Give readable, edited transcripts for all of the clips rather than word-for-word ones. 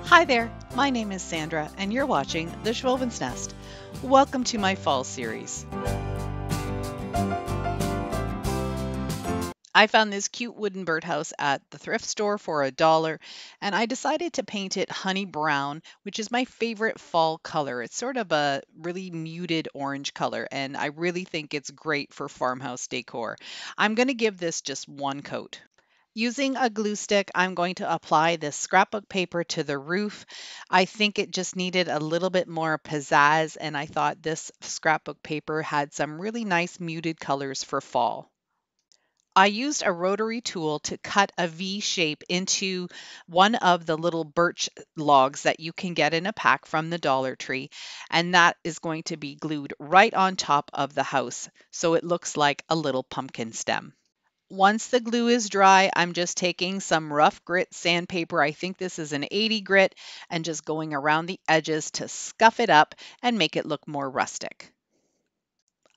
Hi there, my name is Sandra and you're watching The Schwowin's Nest. Welcome to my fall series. I found this cute wooden birdhouse at the thrift store for $1 and I decided to paint it honey brown, which is my favorite fall color. It's sort of a really muted orange color and I really think it's great for farmhouse decor. I'm going to give this just one coat. Using a glue stick, I'm going to apply this scrapbook paper to the roof. I think it just needed a little bit more pizzazz, and I thought this scrapbook paper had some really nice muted colors for fall. I used a rotary tool to cut a V shape into one of the little birch logs that you can get in a pack from the Dollar Tree, and that is going to be glued right on top of the house, so it looks like a little pumpkin stem. Once the glue is dry, I'm just taking some rough grit sandpaper. I think this is an 80 grit, and just going around the edges to scuff it up and make it look more rustic.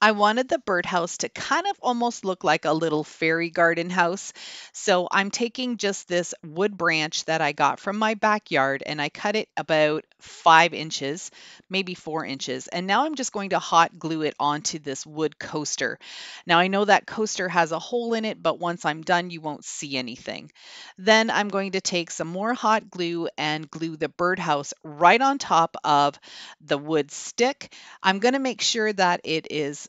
I wanted the birdhouse to kind of almost look like a little fairy garden house. So I'm taking just this wood branch that I got from my backyard and I cut it about 5 inches, maybe 4 inches. And now I'm just going to hot glue it onto this wood coaster. Now I know that coaster has a hole in it, but once I'm done, you won't see anything. Then I'm going to take some more hot glue and glue the birdhouse right on top of the wood stick. I'm going to make sure that it is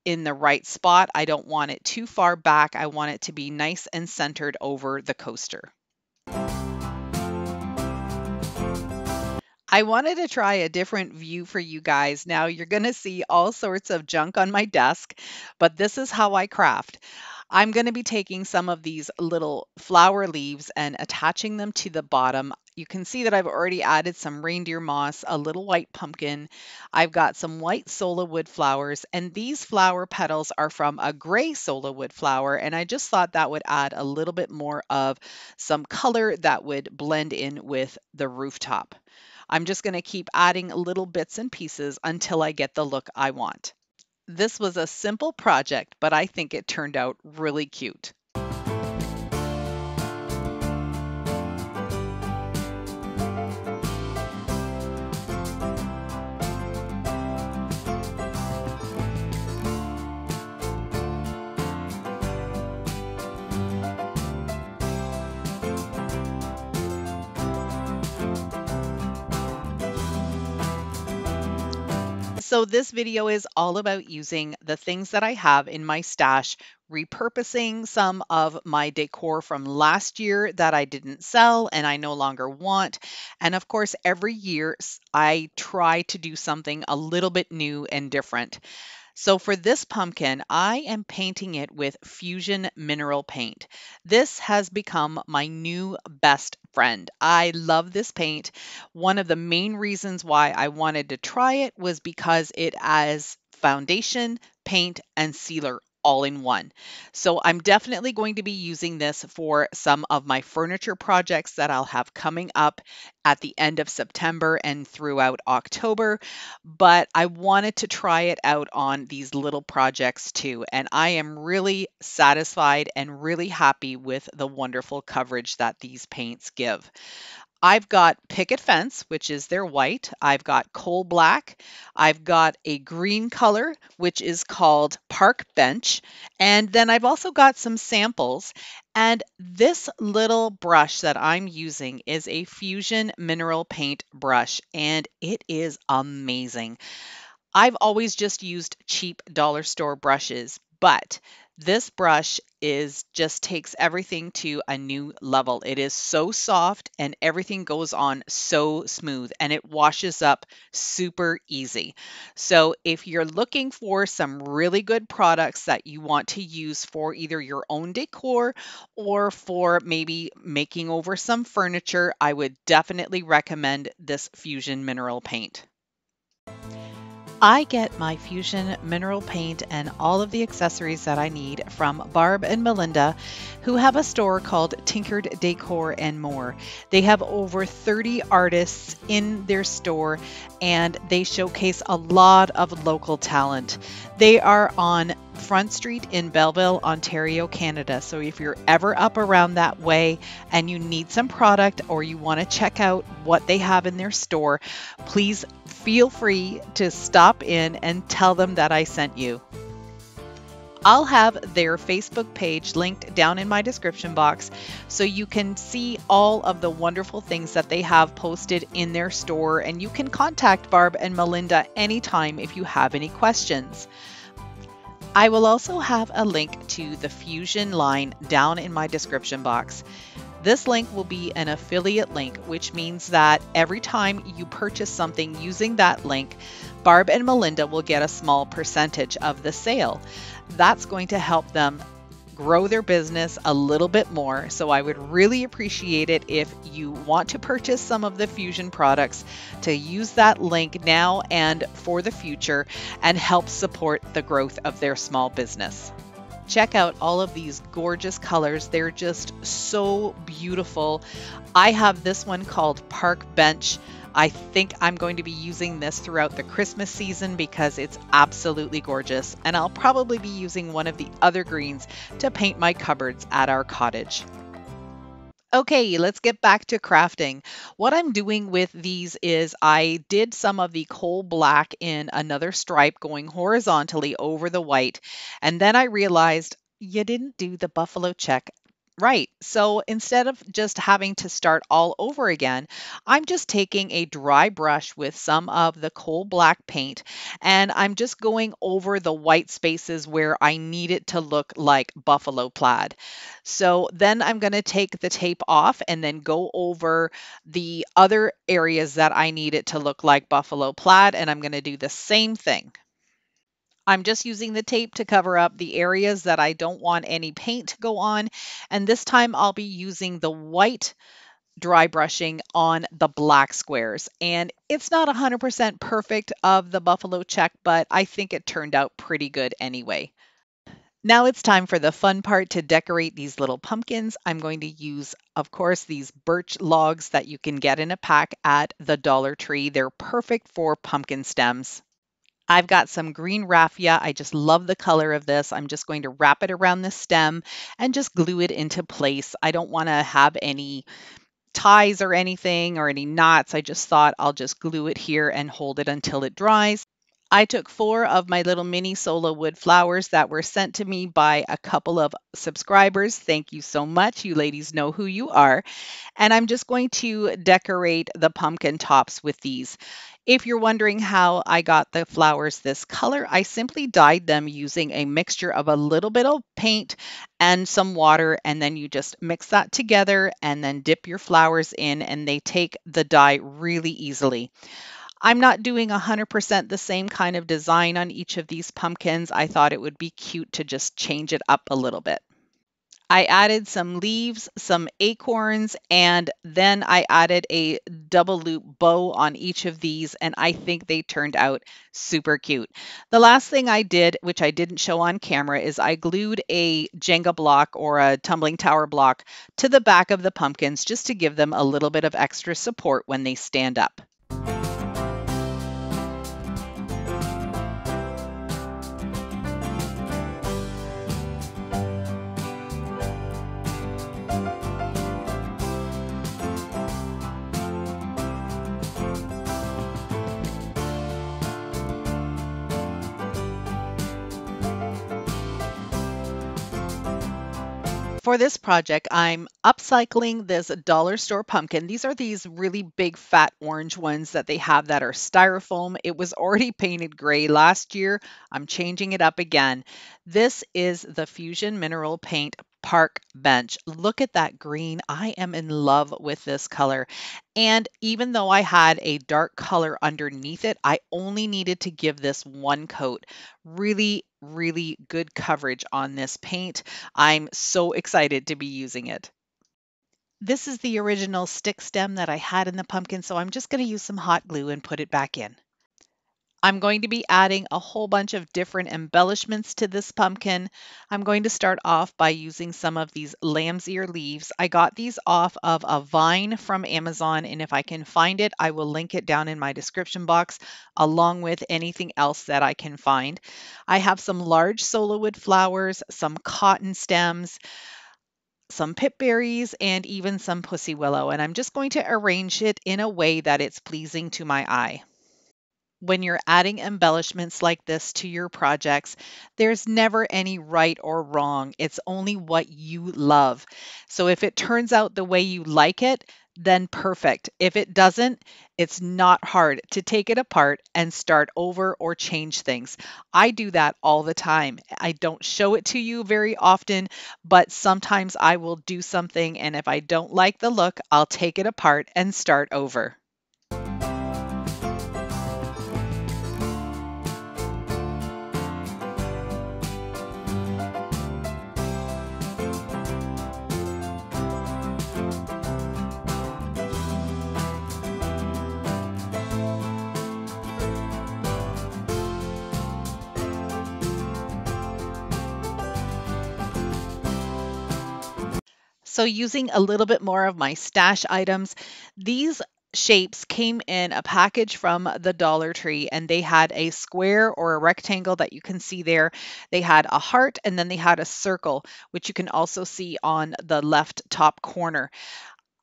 in the right spot. I don't want it too far back. I want it to be nice and centered over the coaster. I wanted to try a different view for you guys. Now you're going to see all sorts of junk on my desk, but this is how I craft. I'm going to be taking some of these little flower leaves and attaching them to the bottom. You can see that I've already added some reindeer moss, a little white pumpkin. I've got some white sola wood flowers, and these flower petals are from a gray sola wood flower, and I just thought that would add a little bit more of some color that would blend in with the rooftop. I'm just going to keep adding little bits and pieces until I get the look I want. This was a simple project, but I think it turned out really cute. So this video is all about using the things that I have in my stash, repurposing some of my decor from last year that I didn't sell and I no longer want. And of course, every year I try to do something a little bit new and different. So for this pumpkin, I am painting it with Fusion Mineral Paint. This has become my new best friend. I love this paint. One of the main reasons why I wanted to try it was because it has foundation, paint, and sealer all in one. So I'm definitely going to be using this for some of my furniture projects that I'll have coming up at the end of September and throughout October, but I wanted to try it out on these little projects too, and I am really satisfied and really happy with the wonderful coverage that these paints give. I've got Picket fence, which is their white. I've got coal black. I've got a green color, which is called Park Bench. And then I've also got some samples. And this little brush that I'm using is a Fusion Mineral Paint brush, and it is amazing. I've always just used cheap dollar store brushes, but this brush just takes everything to a new level. It is so soft and everything goes on so smooth and it washes up super easy. So if you're looking for some really good products that you want to use for either your own decor or for maybe making over some furniture, I would definitely recommend this Fusion Mineral Paint. I get my Fusion Mineral Paint and all of the accessories that I need from Barb and Melinda, who have a store called Tinkered Decor and More. They have over 30 artists in their store and they showcase a lot of local talent. They are on Front Street in Belleville, Ontario, Canada. So if you're ever up around that way and you need some product or you want to check out what they have in their store, please feel free to stop in and tell them that I sent you. I'll have their Facebook page linked down in my description box so you can see all of the wonderful things that they have posted in their store, and you can contact Barb and Melinda anytime if you have any questions. I will also have a link to the Fusion line down in my description box. This link will be an affiliate link, which means that every time you purchase something using that link, Barb and Melinda will get a small percentage of the sale. That's going to help them grow their business a little bit more. So I would really appreciate it if you want to purchase some of the Fusion products to use that link now and for the future and help support the growth of their small business. Check out all of these gorgeous colors. They're just so beautiful. I have this one called Park Bench. I think I'm going to be using this throughout the Christmas season because it's absolutely gorgeous. And I'll probably be using one of the other greens to paint my cupboards at our cottage. Okay, let's get back to crafting. What I'm doing with these is I did some of the coal black in another stripe going horizontally over the white. And then I realized you didn't do the buffalo check right. So instead of just having to start all over again, I'm just taking a dry brush with some of the coal black paint and I'm just going over the white spaces where I need it to look like buffalo plaid. So then I'm going to take the tape off and then go over the other areas that I need it to look like buffalo plaid, and I'm going to do the same thing. I'm just using the tape to cover up the areas that I don't want any paint to go on. And this time I'll be using the white dry brushing on the black squares. And it's not 100% perfect of the buffalo check, but I think it turned out pretty good anyway. Now it's time for the fun part to decorate these little pumpkins. I'm going to use, of course, these birch logs that you can get in a pack at the Dollar Tree. They're perfect for pumpkin stems. I've got some green raffia. I just love the color of this. I'm just going to wrap it around the stem and just glue it into place. I don't want to have any ties or anything or any knots. I just thought I'll just glue it here and hold it until it dries. I took 4 of my little mini solo wood flowers that were sent to me by a couple of subscribers. Thank you so much. You ladies know who you are. And I'm just going to decorate the pumpkin tops with these. If you're wondering how I got the flowers this color, I simply dyed them using a mixture of a little bit of paint and some water, and then you just mix that together and then dip your flowers in, and they take the dye really easily. I'm not doing 100% the same kind of design on each of these pumpkins. I thought it would be cute to just change it up a little bit. I added some leaves, some acorns, and then I added a double loop bow on each of these, and I think they turned out super cute. The last thing I did, which I didn't show on camera, is I glued a Jenga block or a tumbling tower block to the back of the pumpkins just to give them a little bit of extra support when they stand up. For this project, I'm upcycling this dollar store pumpkin. These are these really big fat orange ones that they have that are styrofoam. It was already painted gray last year. I'm changing it up again. This is the Fusion Mineral Paint Park Bench. Look at that green. I am in love with this color. And even though I had a dark color underneath it, I only needed to give this one coat. Really good coverage on this paint. I'm so excited to be using it. This is the original stick stem that I had in the pumpkin, so I'm just going to use some hot glue and put it back in. I'm going to be adding a whole bunch of different embellishments to this pumpkin. I'm going to start off by using some of these lamb's ear leaves. I got these off of a vine from Amazon, and if I can find it, I will link it down in my description box along with anything else that I can find. I have some large solo wood flowers, some cotton stems, some pip berries, and even some pussy willow, and I'm just going to arrange it in a way that it's pleasing to my eye. When you're adding embellishments like this to your projects, there's never any right or wrong. It's only what you love. So if it turns out the way you like it, then perfect. If it doesn't, it's not hard to take it apart and start over or change things. I do that all the time. I don't show it to you very often, but sometimes I will do something, and if I don't like the look, I'll take it apart and start over. So using a little bit more of my stash items, these shapes came in a package from the Dollar Tree, and they had a square or a rectangle that you can see there. They had a heart, and then they had a circle, which you can also see on the left top corner.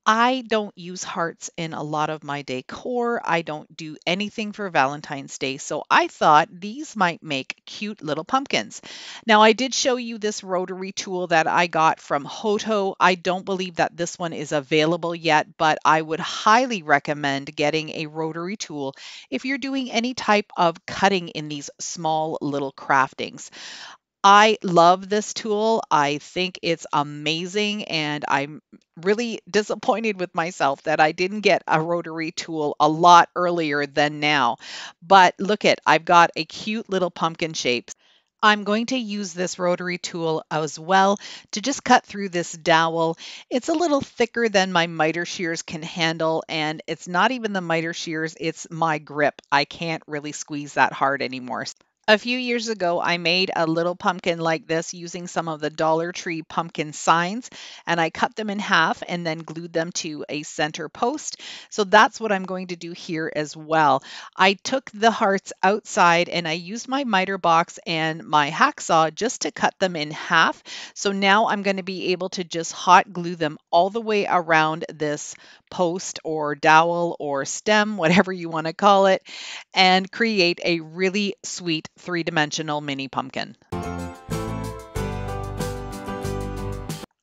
I don't use hearts in a lot of my decor. I don't do anything for Valentine's Day, so I thought these might make cute little pumpkins. Now, I did show you this rotary tool that I got from Hoto. I don't believe that this one is available yet, but I would highly recommend getting a rotary tool if you're doing any type of cutting in these small little craftings. I love this tool. I think it's amazing, and I'm really disappointed with myself that I didn't get a rotary tool a lot earlier than now. But look at, I've got a cute little pumpkin shape. I'm going to use this rotary tool as well to just cut through this dowel. It's a little thicker than my miter shears can handle, and it's not even the miter shears, it's my grip. I can't really squeeze that hard anymore. A few years ago, I made a little pumpkin like this using some of the Dollar Tree pumpkin signs, and I cut them in half and then glued them to a center post. So that's what I'm going to do here as well. I took the hearts outside and I used my miter box and my hacksaw just to cut them in half. So now I'm going to be able to just hot glue them all the way around this post or dowel or stem, whatever you want to call it, and create a really sweet three-dimensional mini pumpkin.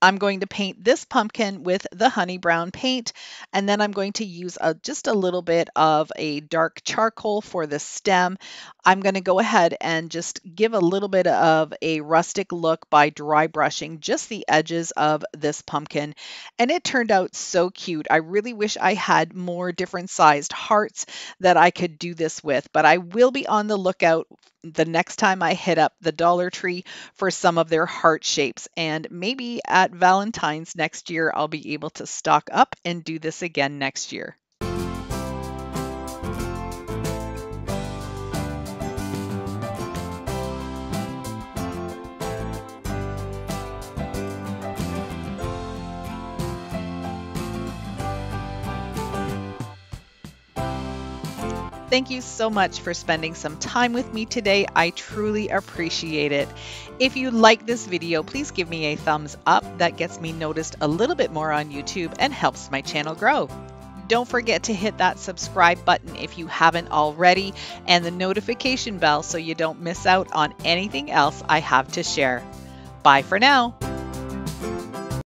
I'm going to paint this pumpkin with the honey brown paint, and then I'm going to use just a little bit of a dark charcoal for the stem. I'm going to go ahead and just give a little bit of a rustic look by dry brushing just the edges of this pumpkin, and it turned out so cute. I really wish I had more different sized hearts that I could do this with, but I will be on the lookout the next time I hit up the Dollar Tree for some of their heart shapes, and maybe at Valentine's next year I'll be able to stock up and do this again next year. Thank you so much for spending some time with me today. I truly appreciate it. If you like this video, please give me a thumbs up. That gets me noticed a little bit more on YouTube and helps my channel grow. Don't forget to hit that subscribe button if you haven't already, and the notification bell so you don't miss out on anything else I have to share. Bye for now.